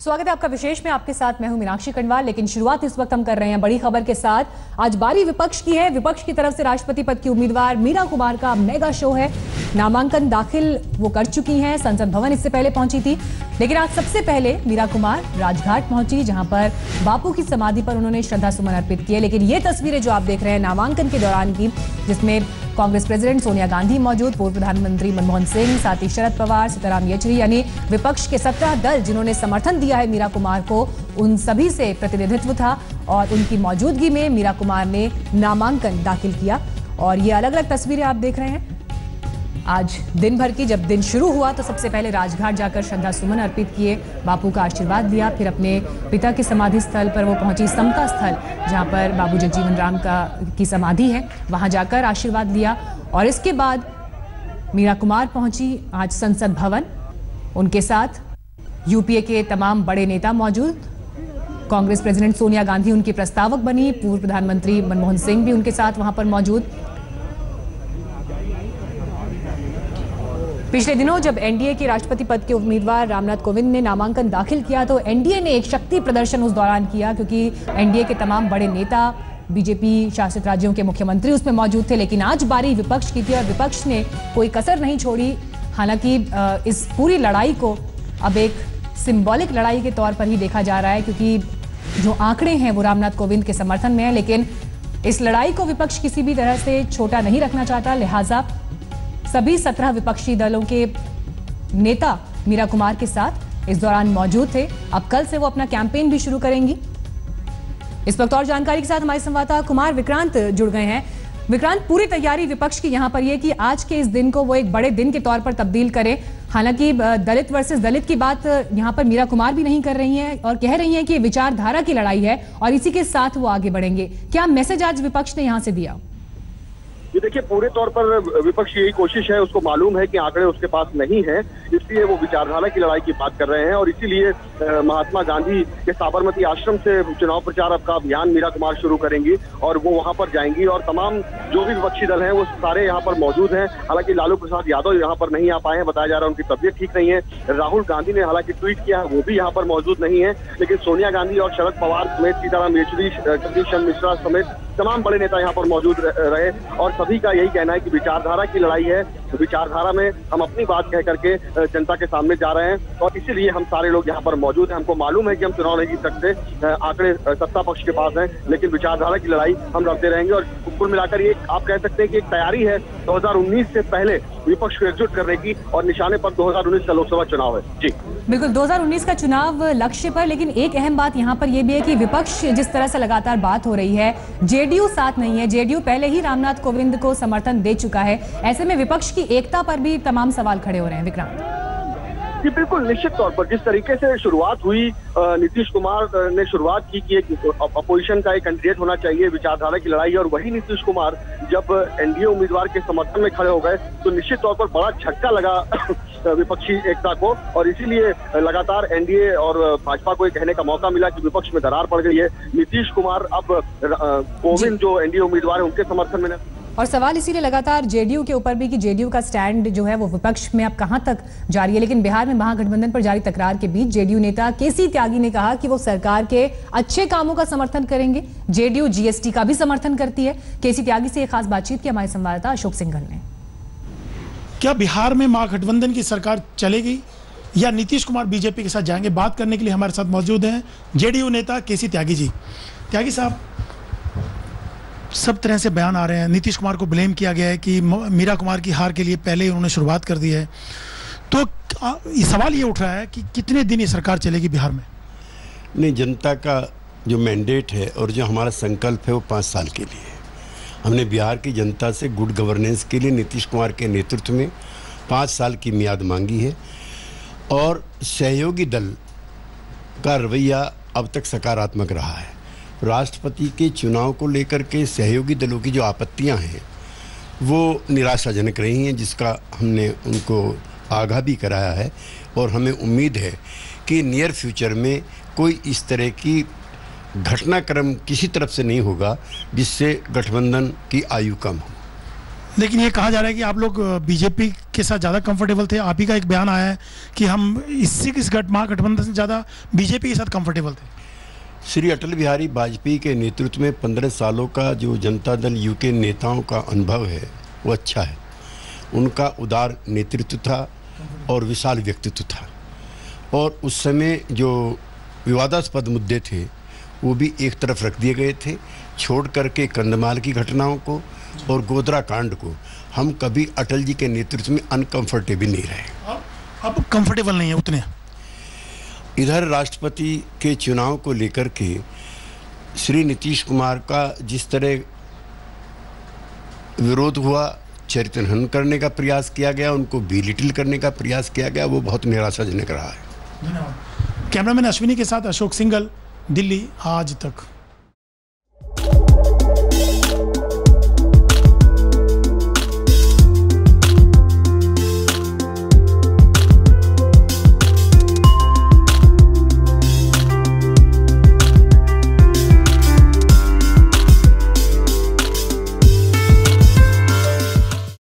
स्वागत है आपका विशेष में। आपके साथ मैं हूं मीनाक्षी कनवाल। लेकिन शुरुआत इस वक्त हम कर रहे हैं बड़ी खबर के साथ। आज बारी विपक्ष की है। विपक्ष की तरफ से राष्ट्रपति पद की उम्मीदवार मीरा कुमार का मेगा शो है। नामांकन दाखिल वो कर चुकी हैं, संसद भवन इससे पहले पहुंची थी। लेकिन आज सबसे पहले मीरा कुमार राजघाट पहुंची, जहां पर बापू की समाधि पर उन्होंने श्रद्धा सुमन अर्पित किए। लेकिन ये तस्वीरें जो आप देख रहे हैं नामांकन के दौरान की, जिसमें कांग्रेस प्रेसिडेंट सोनिया गांधी मौजूद, पूर्व प्रधानमंत्री मनमोहन सिंह, साथ ही शरद पवार, सीताराम येचुरी, यानी विपक्ष के 17 दल जिन्होंने समर्थन दिया है मीरा कुमार को, उन सभी से प्रतिनिधित्व था। और उनकी मौजूदगी में मीरा कुमार ने नामांकन दाखिल किया। और ये अलग अलग तस्वीरें आप देख रहे हैं आज दिन भर की। जब दिन शुरू हुआ तो सबसे पहले राजघाट जाकर श्रद्धा सुमन अर्पित किए, बापू का आशीर्वाद लिया। फिर अपने पिता के समाधि स्थल पर वो पहुंची, समता स्थल जहां पर बाबू जगजीवन राम की समाधि है, वहां जाकर आशीर्वाद लिया। और इसके बाद मीरा कुमार पहुंची आज संसद भवन। उनके साथ यूपीए के तमाम बड़े नेता मौजूद। कांग्रेस प्रेसिडेंट सोनिया गांधी उनकी प्रस्तावक बनी, पूर्व प्रधानमंत्री मनमोहन सिंह भी उनके साथ वहां पर मौजूद। पिछले दिनों जब एनडीए के राष्ट्रपति पद के उम्मीदवार रामनाथ कोविंद ने नामांकन दाखिल किया तो एनडीए ने एक शक्ति प्रदर्शन उस दौरान किया, क्योंकि एनडीए के तमाम बड़े नेता, बीजेपी शासित राज्यों के मुख्यमंत्री उसमें मौजूद थे। लेकिन आज बारी विपक्ष की थी और विपक्ष ने कोई कसर नहीं छोड़ी। हालांकि इस पूरी लड़ाई को अब एक सिंबॉलिक लड़ाई के तौर पर ही देखा जा रहा है, क्योंकि जो आंकड़े हैं वो रामनाथ कोविंद के समर्थन में है। लेकिन इस लड़ाई को विपक्ष किसी भी तरह से छोटा नहीं रखना चाहता, लिहाजा सभी 17 विपक्षी दलों के नेता मीरा कुमार के साथ इस दौरान मौजूद थे। अब कल से वो अपना कैंपेन भी शुरू करेंगी। इस वक्त और जानकारी के साथ हमारे संवाददाता कुमार विक्रांत जुड़ गए हैं। विक्रांत, पूरी तैयारी विपक्ष की यहां पर यह कि आज के इस दिन को वो एक बड़े दिन के तौर पर तब्दील करें। हालांकि दलित वर्सेस दलित की बात यहां पर मीरा कुमार भी नहीं कर रही हैं और कह रही हैं कि विचारधारा की लड़ाई है और इसी के साथ वो आगे बढ़ेंगे। क्या मैसेज आज विपक्ष ने यहां से दिया? ये देखिए, पूरे तौर पर विपक्ष की यही कोशिश है। उसको मालूम है कि आंकड़े उसके पास नहीं है, इसलिए वो विचारधारा की लड़ाई की बात कर रहे हैं। और इसीलिए महात्मा गांधी के साबरमती आश्रम से चुनाव प्रचार का अभियान मीरा कुमार शुरू करेंगी और वो वहां पर जाएंगी। और तमाम जो भी विपक्षी दल हैं वो सारे यहाँ पर मौजूद हैं। हालांकि लालू प्रसाद यादव यहाँ पर नहीं आ पाए हैं, बताया जा रहा है उनकी तबीयत ठीक नहीं है। राहुल गांधी ने हालांकि ट्वीट किया, वो भी यहाँ पर मौजूद नहीं है। लेकिन सोनिया गांधी और शरद पवार समेत, सीताराम येचुरी, जगदीश चंद्र मिश्रा समेत तमाम बड़े नेता यहाँ पर मौजूद रहे। और सभी का यही कहना है कि विचारधारा की लड़ाई है। विचारधारा में हम अपनी बात कह करके जनता के सामने जा रहे हैं और इसीलिए हम सारे लोग यहाँ पर मौजूद हैं। हमको मालूम है कि हम चुनाव नहीं जीत सकते, आंकड़े सत्ता पक्ष के पास हैं, लेकिन विचारधारा की लड़ाई हम लड़ते रहेंगे। और कुल मिलाकर ये आप कह सकते हैं कि एक तैयारी है 2019 से पहले विपक्ष को एकजुट करने की, और निशाने पर 2019 का लोकसभा चुनाव है। जी बिल्कुल, 2019 का चुनाव लक्ष्य पर। लेकिन एक अहम बात यहाँ पर यह भी है कि विपक्ष जिस तरह से लगातार बात हो रही है, जेडीयू साथ नहीं है। जेडीयू पहले ही रामनाथ कोविंद को समर्थन दे चुका है। ऐसे में विपक्ष की एकता पर भी तमाम सवाल खड़े हो रहे हैं। विक्रांत जी बिल्कुल, निश्चित तौर पर जिस तरीके से शुरुआत हुई, नीतीश कुमार ने शुरुआत की कि एक अपोजिशन का एक कैंडिडेट होना चाहिए, विचारधारा की लड़ाई। और वही नीतीश कुमार जब एनडीए उम्मीदवार के समर्थन में खड़े हो गए तो निश्चित तौर पर बड़ा झटका लगा विपक्षी एकता को। और इसीलिए लगातार एनडीए और भाजपा को ये कहने का मौका मिला कि विपक्ष में दरार पड़ गई है। नीतीश कुमार अब कोविंद जो एनडीए उम्मीदवार है उनके समर्थन में। और सवाल इसीलिए लगातार जेडीयू के ऊपर भी कि जेडीयू का स्टैंड जो है वो विपक्ष में अब कहां तक जारी है। लेकिन बिहार में महागठबंधन पर जारी तकरार के बीच जेडीयू नेता केसी त्यागी ने कहा कि वो सरकार के अच्छे कामों का समर्थन करेंगे। जेडीयू जीएसटी का भी समर्थन करती है। केसी त्यागी से एक खास बातचीत की हमारे संवाददाता अशोक सिंघल ने। क्या बिहार में महागठबंधन की सरकार चलेगी या नीतीश कुमार बीजेपी के साथ जाएंगे? बात करने के लिए हमारे साथ मौजूद हैं जेडीयू नेता केसी त्यागी जी। त्यागी साहब, सब तरह से बयान आ रहे हैं, नीतीश कुमार को ब्लेम किया गया है कि मीरा कुमार की हार के लिए पहले उन्होंने शुरुआत कर दी है। तो सवाल ये उठ रहा है कि कितने दिन ये सरकार चलेगी बिहार में? नहीं, जनता का जो मैंडेट है और जो हमारा संकल्प है वो 5 साल के लिए है। हमने बिहार की जनता से गुड गवर्नेंस के लिए नीतीश कुमार के नेतृत्व में 5 साल की मियाद मांगी है। और सहयोगी दल का रवैया अब तक सकारात्मक रहा है। राष्ट्रपति के चुनाव को लेकर के सहयोगी दलों की जो आपत्तियां हैं वो निराशाजनक रही हैं, जिसका हमने उनको आगाह भी कराया है। और हमें उम्मीद है कि नियर फ्यूचर में कोई इस तरह की घटनाक्रम किसी तरफ से नहीं होगा जिससे गठबंधन की आयु कम हो। लेकिन ये कहा जा रहा है कि आप लोग बीजेपी के साथ ज़्यादा कंफर्टेबल थे। आप ही का एक बयान आया है कि हम इस महागठबंधन से ज़्यादा बीजेपी के साथ कंफर्टेबल थे। श्री अटल बिहारी वाजपेयी के नेतृत्व में 15 सालों का जो जनता दल यू के नेताओं का अनुभव है वो अच्छा है। उनका उदार नेतृत्व था और विशाल व्यक्तित्व था, और उस समय जो विवादास्पद मुद्दे थे वो भी एक तरफ रख दिए गए थे, छोड़ करके कंधमाल की घटनाओं को और गोधरा कांड को हम कभी अटल जी के नेतृत्व में अनकंफर्टेबल नहीं रहे। अब कंफर्टेबल नहीं है उतने। इधर राष्ट्रपति के चुनाव को लेकर के श्री नीतीश कुमार का जिस तरह विरोध हुआ, चरित्रहनन करने का प्रयास किया गया, उनको बिलिटिल करने का प्रयास किया गया, वो बहुत निराशाजनक रहा है। धन्यवाद। कैमरामैन अश्विनी के साथ अशोक सिंघल, दिल्ली आज तक।